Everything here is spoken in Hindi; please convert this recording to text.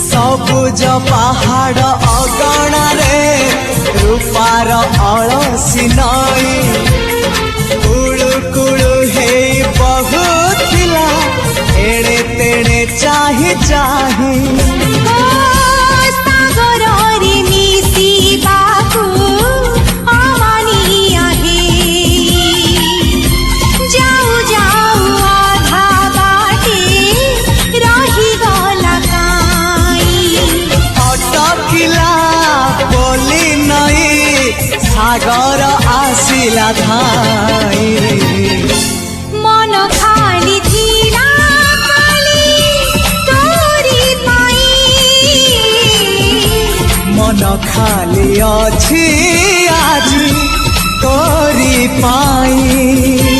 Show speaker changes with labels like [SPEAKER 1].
[SPEAKER 1] सबुज पहाड़ अगणारे रूपार अलसी नई कुळु कुळु हे बहुथिला एड़े तेड़े चाही चाही सागर आसिला धाई
[SPEAKER 2] मन खाली थिला खाली तोरी पाई
[SPEAKER 1] मन खाली अछि आज तोरी पाई।